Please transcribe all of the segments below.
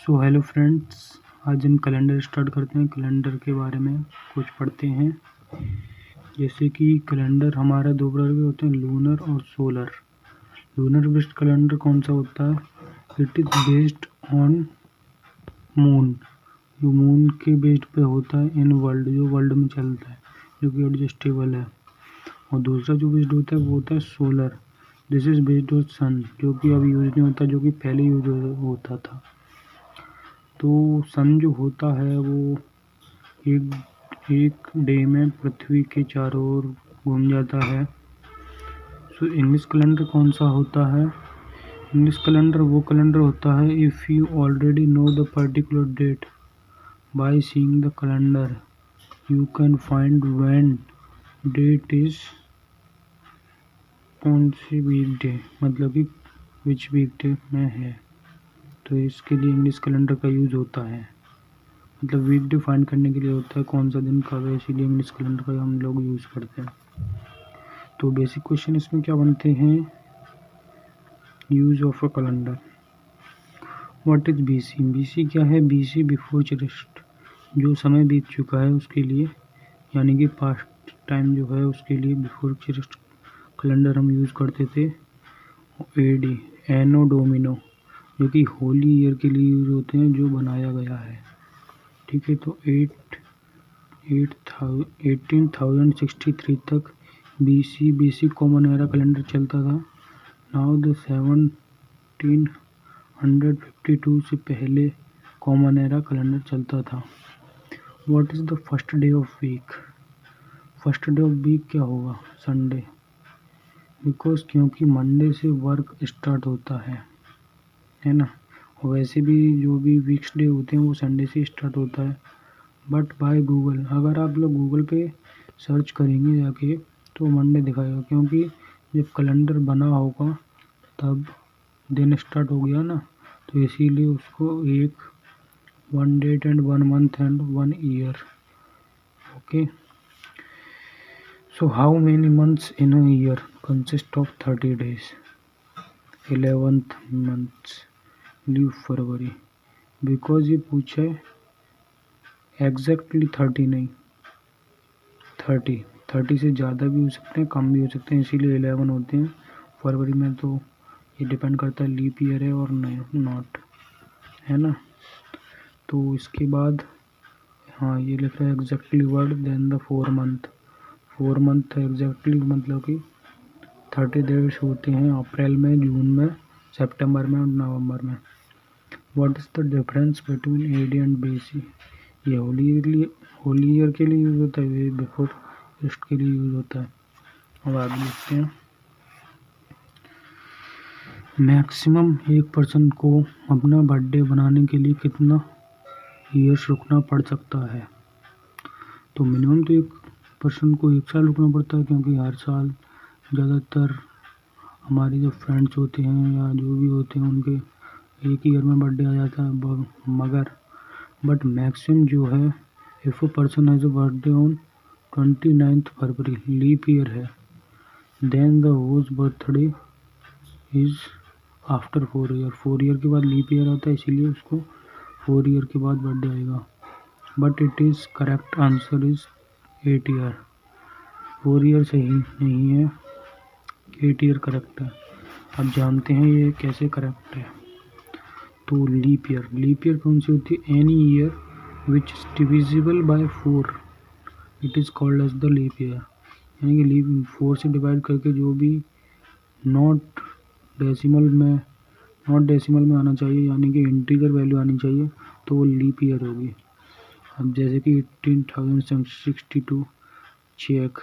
So hello friends, आज हम calendar start करते हैं। कैलेंडर के बारे में कुछ पढ़ते हैं। जैसे कि कैलेंडर हमारा दो प्रकार के होते हैं, लूनर और सोलर। लूनर बेस्ड कैलेंडर कौन सा होता है? It is based on moon, जो मून के बेस्ड पे होता है। इन वर्ल्ड, जो वर्ल्ड में चलता है, जो कि एडजस्टेबल है। और दूसरा जो बेस्ड होता है वो होता है solar. This is based on sun, जो कि अब यूज नहीं होता, जो कि पहले यूज होता था। तो सन जो होता है वो एक डे में पृथ्वी के चारों ओर घूम जाता है। सो इंग्लिश कैलेंडर कौन सा होता है? इंग्लिश कैलेंडर वो कैलेंडर होता है, if you already know the particular date by seeing the calendar you can find when date is कौन सी वीक डे, मतलब कि विच वीक डे में है। तो इसके लिए इंग्लिश कैलेंडर का यूज़ होता है, मतलब वीक डे फाइंड करने के लिए होता है कौन सा दिन कब है, इसीलिए इंग्लिश कैलेंडर का हम लोग यूज़ करते हैं। तो बेसिक क्वेश्चन इसमें क्या बनते हैं? Use of a calendar. What is BC? BC क्या है? बीसी बिफोर क्राइस्ट, जो समय बीत चुका है उसके लिए, यानी कि पास्ट टाइम जो है उसके लिए बिफोर क्राइस्ट कैलेंडर हम यूज़ करते थे। एडी, एनो डोमिनो, जो कि होली ईयर के लिए यूज़ होते हैं, जो बनाया गया है। ठीक है, तो 1863 तक बीसी कॉमन एरा कैलेंडर चलता था। नाउ द 1752 से पहले कॉमन एरा कैलेंडर चलता था। What is the first day of week? First day of week क्या होगा? संडे, बिकॉज क्योंकि मंडे से वर्क स्टार्ट होता है ना। और वैसे भी जो भी वीक्स डे होते हैं वो संडे से स्टार्ट होता है। बट बाय गूगल, अगर आप लोग गूगल पे सर्च करेंगे जाके तो मंडे दिखाएगा, क्योंकि जब कैलेंडर बना होगा तब दिन स्टार्ट हो गया ना, तो इसीलिए उसको एक 1 date and 1 month and 1 year. Okay, so how many months in a year consist of 30 days? 11th months, leave February, because ये पूछा है एग्जैक्टली 30 नहीं, 30 से ज़्यादा भी हो सकते हैं, कम भी हो सकते हैं, इसीलिए 11 होते हैं फरवरी में। तो ये डिपेंड करता है लीप ईयर है और नॉट, है ना। तो इसके बाद हाँ, ये लिख रहा है exactly word, then the 4 month exactly, मतलब कि 30 डेज होते हैं अप्रैल में, जून में, सितंबर में और नवंबर में। What is the difference between AD and BC? ये होली ईयर के लिए यूज़ होता है, ये बिफोर क्राइस्ट के लिए यूज़ होता है। अब आगे देखते हैं। मैक्सिमम एक पर्सन को अपना बर्थडे बनाने के लिए कितना ईयर्स रुकना पड़ सकता है? तो मिनिमम तो एक पर्सन को 1 साल रुकना पड़ता है, क्योंकि हर साल ज़्यादातर हमारे जो फ्रेंड्स होते हैं या जो भी होते हैं उनके एक ईयर में बर्थडे आ जाता है। मगर बट मैक्सिमम जो है, if a person has a birthday on 29 February, leap year है, then the whose birthday is after 4 year. 4 year के बाद लीप ईयर आता है, इसीलिए उसको 4 ईयर के बाद बर्थडे आएगा। But it is correct answer is 8 year. 4 year सही नहीं है, 8 ईयर करेक्ट है। अब जानते हैं ये कैसे करेक्ट है। तो लीप ईयर कौन सी होती है? Any year which is divisible by 4, it is called as the leap year. यानी कि लीप 4 से डिवाइड करके जो भी नॉट डेसिमल में आना चाहिए, यानी कि इंटीजर वैल्यू आनी चाहिए, तो वो लीप ईयर होगी। अब जैसे कि 18,762 चेक,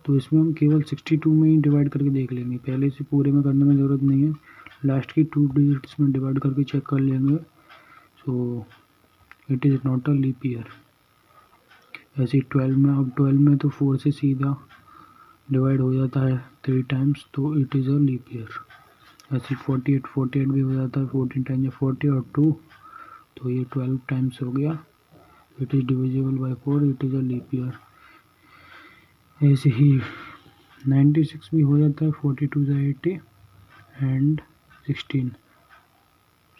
तो इसमें हम केवल 62 में ही डिवाइड करके देख लेंगे, पहले से पूरे में करने में ज़रूरत नहीं है, लास्ट की 2 डिजिट्स में डिवाइड करके चेक कर लेंगे। So it is not a leap year. ऐसे 12 में, अब 12 में तो 4 से सीधा डिवाइड हो जाता है 3 टाइम्स, तो it is a leap year. ऐसे 48 भी हो जाता है, 14 टाइम्स 40 और 2, तो ये 12 टाइम्स हो गया। It is divisible by 4, it is a leap year. ऐसे ही 96 भी हो जाता है, 42 से 80 and 16,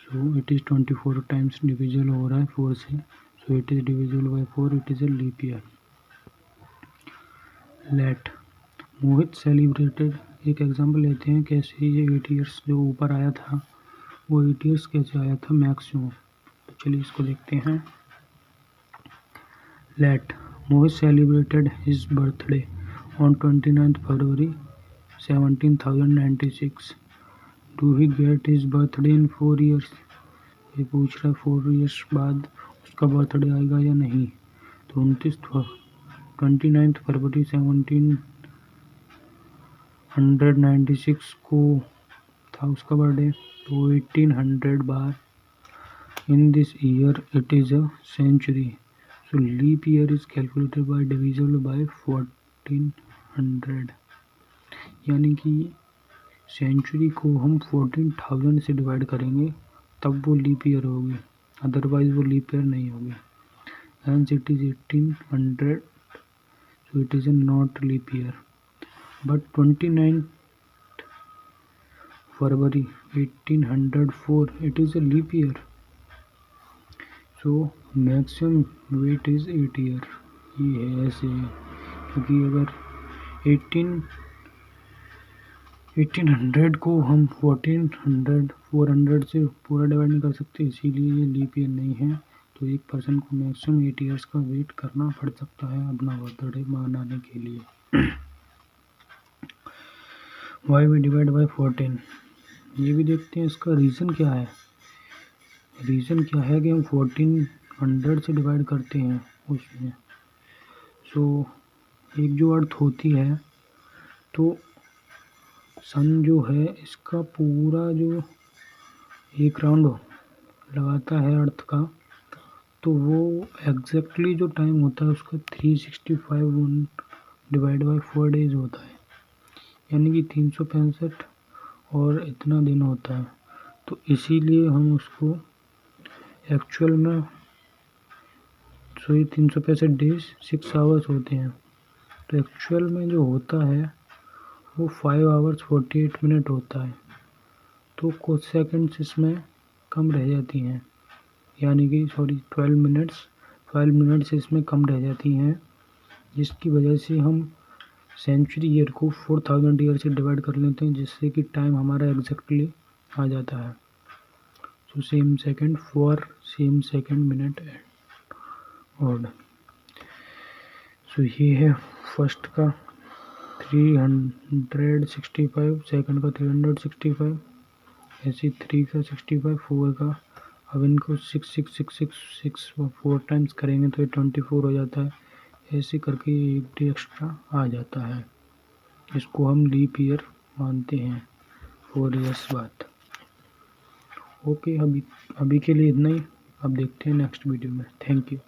so it is 24 times divisible हो रहा है 4 से, so it is divisible by 4, it is a leap year. Let Mohit celebrated, एक एग्जांपल लेते हैं कैसे ये 8 ईयर्स जो ऊपर आया था वो 8 ईयर्स कैसे आया था मैक्सिमम। तो चलिए इसको देखते हैं। Let Mohit celebrated his birthday on 29th February 17,096। Do he get his birthday in 4 years, ये पूछ रहा है 4 ईयर्स बाद उसका बर्थडे आएगा या नहीं। तो 29th फरवरी 1796 को था उसका बर्थडे, तो 1800 बार in this year it is a century. So leap year is calculated by divisible by 1400, यानी कि सेंचुरी को हम 14,000 से डिवाइड करेंगे तब वो लीप ईयर होगी, अदरवाइज वो लीप ईयर नहीं होगी। Hence it is 1800, so it is a not leap year. But 29th February 1804 it is a leap year. So maximum weight is 8 year. ये है ऐसे है, क्योंकि अगर 1800 को हम 400 से पूरा डिवाइड नहीं कर सकते, इसीलिए ये लीप ईयर नहीं है। तो एक पर्सन को मैक्सिमम 8 ईयर्स का वेट करना पड़ सकता है अपना बर्थडे मनाने के लिए। वाई वी डिवाइड बाय 14, ये भी देखते हैं इसका रीज़न क्या है। रीज़न क्या है कि हम 1400 से डिवाइड करते हैं उसमें। सो एक जो अर्थ होती है तो सन जो है इसका पूरा जो एक राउंड लगाता है अर्थ का, तो वो एग्जैक्टली जो टाइम होता है उसका 365 डिवाइड बाय 4 डेज होता है, यानी कि 365 और इतना दिन होता है। तो इसीलिए हम उसको एक्चुअल में 365 डेज 6 आवर्स होते हैं, तो एक्चुअल में जो होता है वो 5 आवर्स 48 मिनट होता है। तो कुछ सेकंड्स इसमें कम रह जाती हैं, यानी कि 12 मिनट्स इसमें कम रह जाती हैं, जिसकी वजह से हम सेंचुरी ईयर को 4000 ईयर से डिवाइड कर लेते हैं, जिससे कि टाइम हमारा एग्जैक्टली आ जाता है। So same second for same second minute और सो ये है फर्स्ट का 365, सेकंड का 365, ऐसे 3 का 65, 4 का, अब इनको 6 4 टाइम्स करेंगे तो ये 24 हो जाता है। ऐसे करके ये एक डे एक्स्ट्रा आ जाता है, इसको हम लीप ईयर मानते हैं 4 ईयर्स बाद। ओके, अभी के लिए इतना ही, अब देखते हैं नेक्स्ट वीडियो में। Thank you.